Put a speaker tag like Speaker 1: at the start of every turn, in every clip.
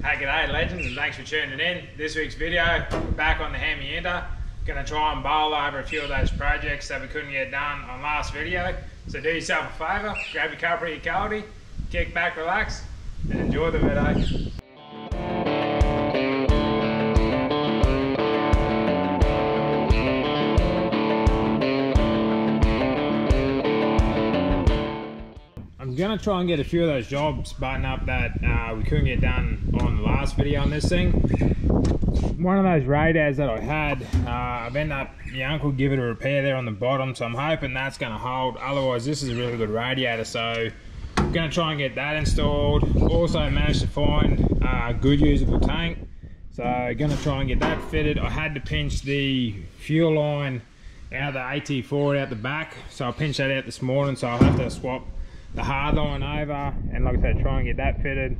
Speaker 1: Hey, g'day legends, and thanks for tuning in. This week's video, we're back on the Hacienda. Gonna try and bowl over a few of those projects that we couldn't get done on last video. So do yourself a favour, grab your cup or your coldie, kick back, relax, and enjoy the video. I'm gonna try and get a few of those jobs buttoned up that we couldn't get done on the last video on this thing. One of those radiators that I had, I've ended up, my uncle give it a repair there on the bottom, so I'm hoping that's gonna hold. Otherwise, this is a really good radiator, so I'm gonna try and get that installed. Also managed to find a good usable tank, so gonna try and get that fitted. I had to pinch the fuel line out of the AT4 out the back, so I pinched that out this morning, so I'll have to swap the hard line over and, like I said, try and get that fitted.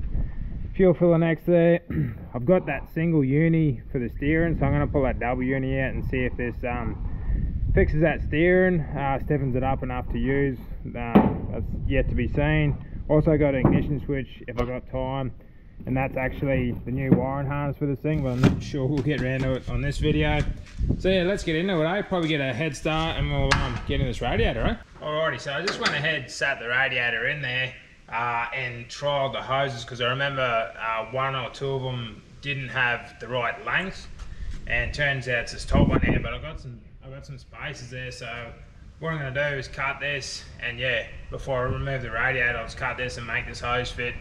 Speaker 1: Fuel filler next there. I've got that single uni for the steering, so I'm going to pull that double uni out and see if this fixes that steering, stiffens it up enough to use. That's yet to be seen. Also got an ignition switch if I've got time, and that's actually the new wiring harness for this thing, but I'm not sure we'll get around to it on this video. So yeah, let's get into it, eh? Probably get a head start and we'll get in this radiator, eh? Alrighty, so I just went ahead, sat the radiator in there and trialled the hoses, because I remember one or two of them didn't have the right length, and turns out it's this top one here, but I've got some spaces there, so what I'm going to do is cut this, and yeah, before I remove the radiator, I'll just cut this and make this hose fit,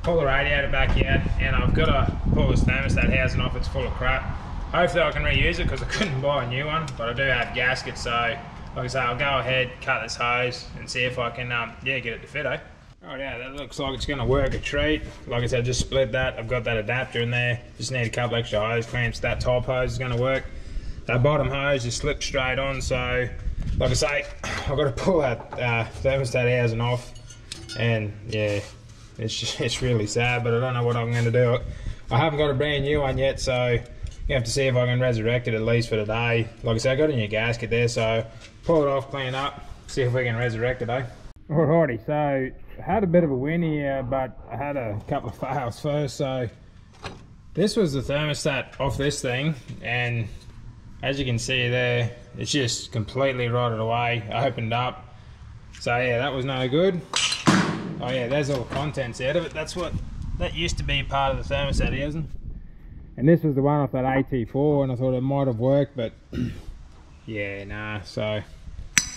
Speaker 1: pull the radiator back out, and I've got to pull this thermostat housing off. It's full of crap. Hopefully I can reuse it, because I couldn't buy a new one, but I do have gaskets, so like I say, I'll go ahead, cut this hose and see if I can yeah, get it to fit, eh? Oh yeah, that looks like it's going to work a treat. Like I said, just split that. I've got that adapter in there. Just need a couple extra hose clamps. That top hose is going to work. That bottom hose just slips straight on, so like I say, I've got to pull that thermostat housing off, and yeah, it's really sad, but I don't know what I'm going to do. I haven't got a brand new one yet, so you have to see if I can resurrect it at least for today. Like I said, I got a new gasket there, so pull it off, clean up, see if we can resurrect it, eh? Alrighty, so I had a bit of a win here, but I had a couple of fails first. So this was the thermostat off this thing, and as you can see there, it's just completely rotted away, opened up. So yeah, that was no good. Oh yeah, there's all the contents out of it. That used to be part of the thermostat housing. And this was the one off that AT4, and I thought it might have worked, but yeah, nah, so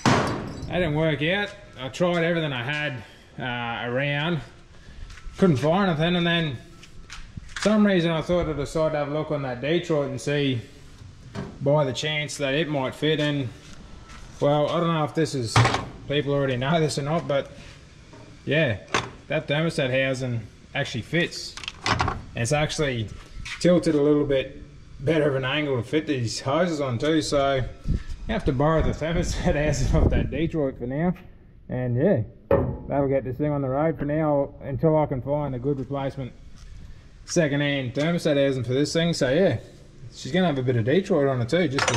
Speaker 1: that didn't work out. I tried everything I had around, couldn't find anything, and then for some reason I thought I'd decide to have a look on that Detroit and see, by the chance, that it might fit in. Well, I don't know if this is, people already know this or not, but yeah, that thermostat housing actually fits. And it's actually tilted a little bit better of an angle to fit these hoses on too, so you have to borrow the thermostat housing off that Detroit for now, and yeah, that'll get this thing on the road for now until I can find a good replacement second-hand thermostat housing for this thing. So yeah, she's gonna have a bit of Detroit on it too, just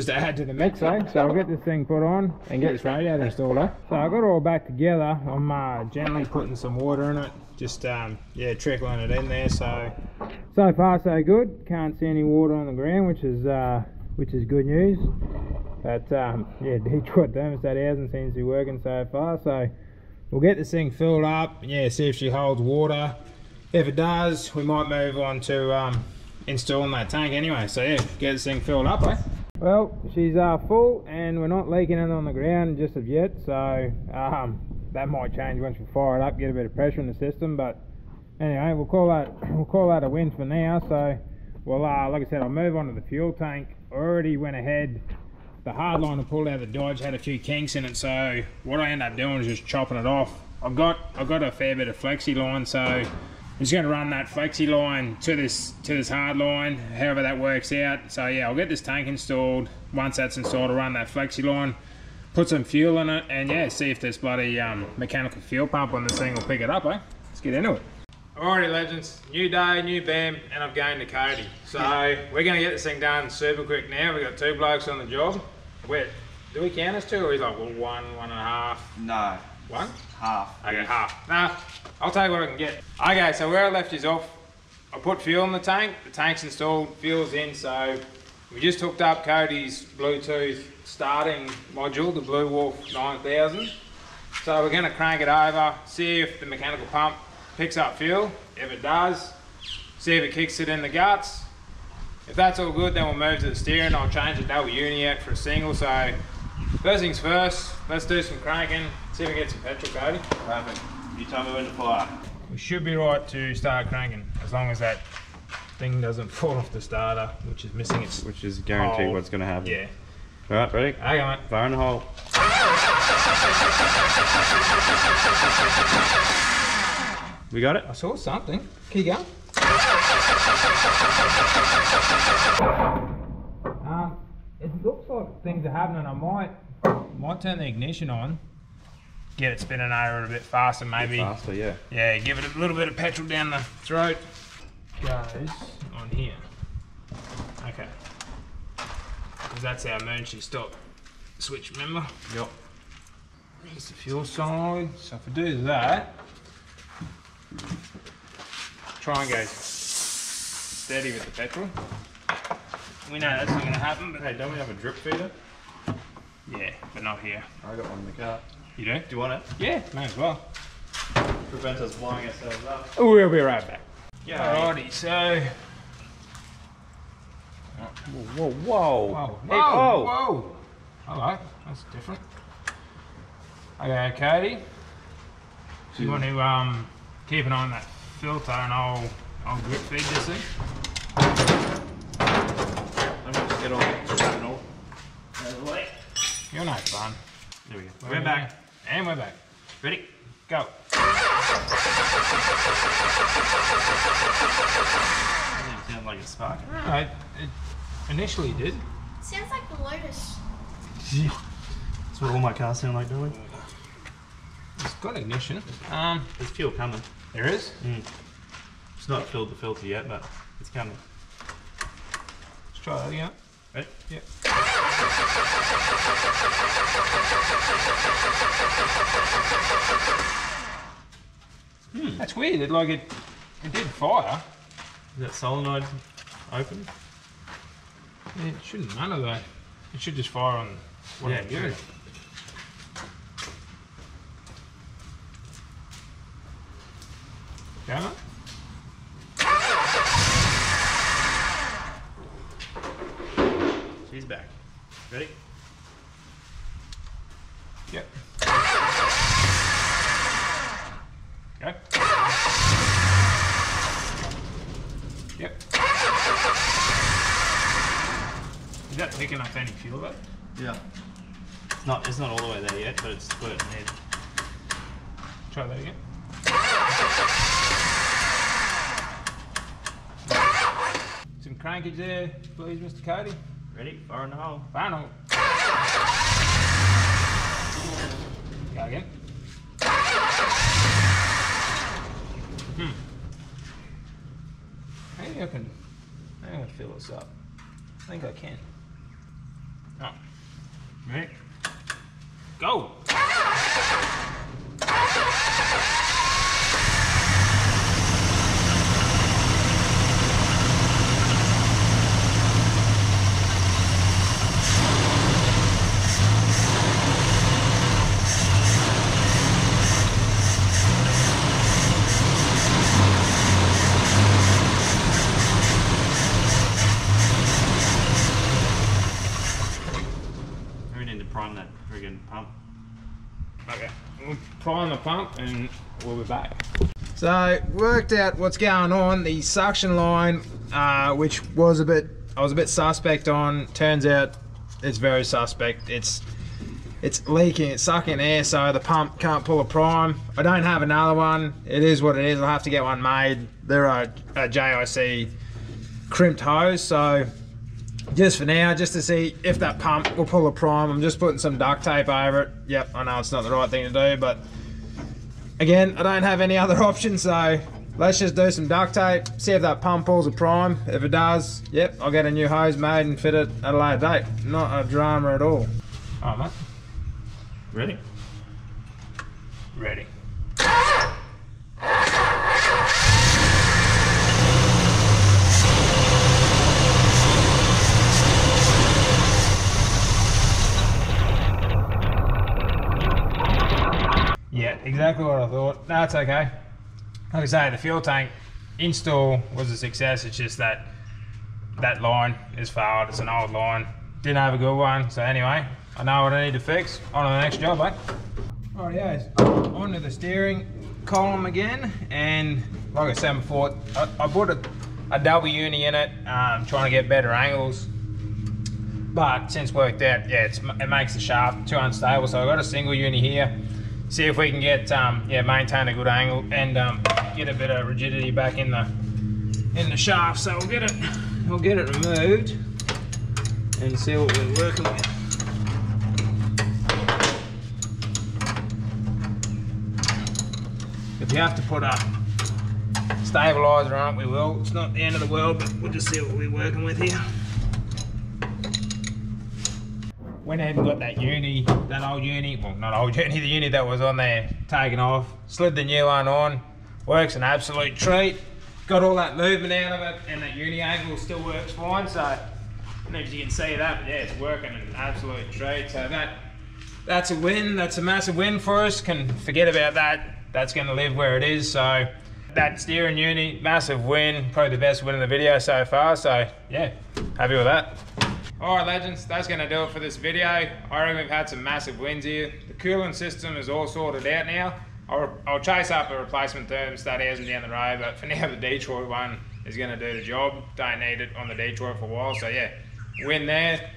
Speaker 1: to add to the mix, eh? So I'll get this thing put on and get this radiator installed, eh? So I got it all back together. I'm gently putting some water in it, just yeah, trickling it in there. So far so good. Can't see any water on the ground, which is good news. But yeah, Detroit thermostat housing seems to be working so far. So we'll get this thing filled up, and yeah, see if she holds water. If it does, we might move on to installing that tank anyway. So yeah, get this thing filled up, eh? Well, she's full, and we're not leaking it on the ground just of yet, so that might change once we fire it up, get a bit of pressure in the system. But anyway, we'll call that a win for now. So well, like I said, I'll move on to the fuel tank. I already went ahead, the hard line I pulled out of the Dodge had a few kinks in it, so what I end up doing is just chopping it off. I've got a fair bit of flexi line, so I'm just going to run that flexi line to this hard line, however that works out. So yeah, I'll get this tank installed. Once that's installed, I'll run that flexi line, put some fuel in it, and yeah, see if this bloody mechanical fuel pump on this thing will pick it up, eh? Let's get into it. Alrighty legends, new day, new BAM, and I'm going to Cody. So we're going to get this thing done super quick now. We've got 2 blokes on the job. Wait, do we count as 2, or is like, well, 1, 1.5?
Speaker 2: No.
Speaker 1: 1?
Speaker 2: Half.
Speaker 1: Okay, half. Nah, I'll tell you what I can get. Okay, so where I left you off, I put fuel in the tank's installed, fuel's in, so we just hooked up Cody's Bluetooth starting module, the Blue Wolf 9000. So we're gonna crank it over, see if the mechanical pump picks up fuel. If it does, see if it kicks it in the guts. If that's all good, then we'll move to the steering. I'll change the double uni out for a single. So first things first, let's do some cranking, see if we get some petrol, Cody.
Speaker 2: Perfect. You tell me when to fire.
Speaker 1: We should be right to start cranking, as long as that thing doesn't fall off the starter, which is missing its
Speaker 2: Which is guaranteed
Speaker 1: hole.
Speaker 2: what's going to happen.
Speaker 1: Yeah.
Speaker 2: Alright, ready?
Speaker 1: Okay, mate.
Speaker 2: Fire in the hole. We got it?
Speaker 1: I saw something. Keep going. It looks like things are happening. I might turn the ignition on, get it spinning over a bit faster, maybe.
Speaker 2: Faster, yeah.
Speaker 1: Yeah, give it a little bit of petrol down the throat. Goes on here. Okay. Because that's our emergency stop switch, remember?
Speaker 2: Yep.
Speaker 1: There's the fuel side. So if I do that, try and go steady with the petrol. We know that's not going to happen, but
Speaker 2: Hey, don't we have a drip feeder?
Speaker 1: yeah, but not here.
Speaker 2: I got one in the car.
Speaker 1: You do?
Speaker 2: Do you want it?
Speaker 1: Yeah, may as well.
Speaker 2: Prevent us blowing ourselves up.
Speaker 1: We'll be right back.
Speaker 2: Yeah.
Speaker 1: Alrighty, so.
Speaker 2: Whoa, whoa.
Speaker 1: Whoa,
Speaker 2: Hey,
Speaker 1: whoa, whoa. Hello, that's different. Okay, Cody. So you want to keep an eye on that filter, and I'll grip feed this thing.
Speaker 2: Let me just get all the panel out of the way.
Speaker 1: You're no fun.
Speaker 2: There we go.
Speaker 1: We're back. And we're back.
Speaker 2: Ready?
Speaker 1: Go.
Speaker 2: Doesn't sound like a spark.
Speaker 1: No, it initially did.
Speaker 3: Sounds like the Lotus.
Speaker 2: That's what all my cars sound like, don't they?
Speaker 1: It's got ignition.
Speaker 2: There's fuel coming.
Speaker 1: There is.
Speaker 2: It's not filled the filter yet, but it's coming.
Speaker 1: Let's try that again.
Speaker 2: Ready?
Speaker 1: Yep. That's weird. It did fire.
Speaker 2: Is that solenoid open?
Speaker 1: It shouldn't matter though. It should just fire on what
Speaker 2: Yeah,
Speaker 1: I'm doing.
Speaker 2: true.
Speaker 1: Damn it.
Speaker 2: She's back. Ready?
Speaker 1: Yep. Go. Yep. Is that thick enough any fuel though?
Speaker 2: Yeah. It's not all the way there yet, but it's got it in there.
Speaker 1: Try that again. Some crankage there, please, Mr. Cody.
Speaker 2: Ready? Fire in the hole.
Speaker 1: Final. Go again. Maybe I can fill this up. I think I can. Oh. Ready? Go!
Speaker 2: We need to prime that friggin' pump.
Speaker 1: Okay, we'll prime the pump and we'll be back. So, worked out what's going on. The suction line, which was I was a bit suspect on, turns out it's very suspect. It's leaking, it's sucking air, so the pump can't pull a prime. I don't have another one. It is what it is. I'll have to get one made. They're a JIC crimped hose, so just for now, just to see if that pump will pull a prime, I'm just putting some duct tape over it. Yep, I know it's not the right thing to do, but again, I don't have any other option, so let's just do some duct tape, see if that pump pulls a prime. If it does, yep, I'll get a new hose made and fit it at a later date. Not a drama at all. Alright, mate.
Speaker 2: Ready?
Speaker 1: Ready. That's okay. Like I say, the fuel tank install was a success. It's just that line is failed. It's an old line. Didn't have a good one. So anyway, I know what I need to fix. On to the next job, eh? Alrighty, onto the steering column again. And like I said before, I put a double uni in it, trying to get better angles. But since worked out, yeah, it makes the shaft too unstable. So I've got a single uni here. See if we can get, maintain a good angle and get a bit of rigidity back in the shaft. So we'll get it removed and see what we're working with. If you have to put a stabilizer on it, we will. It's not the end of the world, but we'll just see what we're working with here. Went ahead and got that old uni, well not old uni, the uni that was on there taken off, slid the new one on, works an absolute treat. Got all that movement out of it and that uni angle still works fine, so I don't know if you can see that, but yeah, it's working an absolute treat. So that's a win, that's a massive win for us. Can forget about that, that's gonna live where it is. So that steering uni, massive win, probably the best win in the video so far, so yeah, happy with that. Alright legends, that's going to do it for this video. I reckon we've had some massive wins here. The cooling system is all sorted out now. I'll chase up a replacement thermostat as down the road, but for now the Detroit one is going to do the job. Don't need it on the Detroit for a while, so yeah, win there.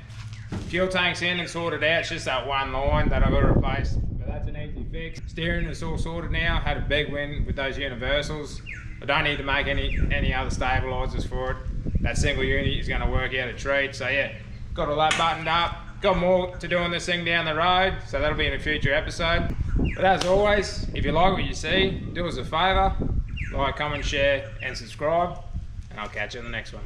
Speaker 1: Fuel tank's in and sorted out, it's just that one line that I've got to replace, but that's an easy fix. Steering is all sorted now, had a big win with those universals. I don't need to make any other stabilizers for it. That single unit is going to work out a treat, so yeah. Got all that buttoned up. Got more to do on this thing down the road, so that'll be in a future episode. But as always, if you like what you see, do us a favour, like, comment, share and subscribe, and I'll catch you in the next one.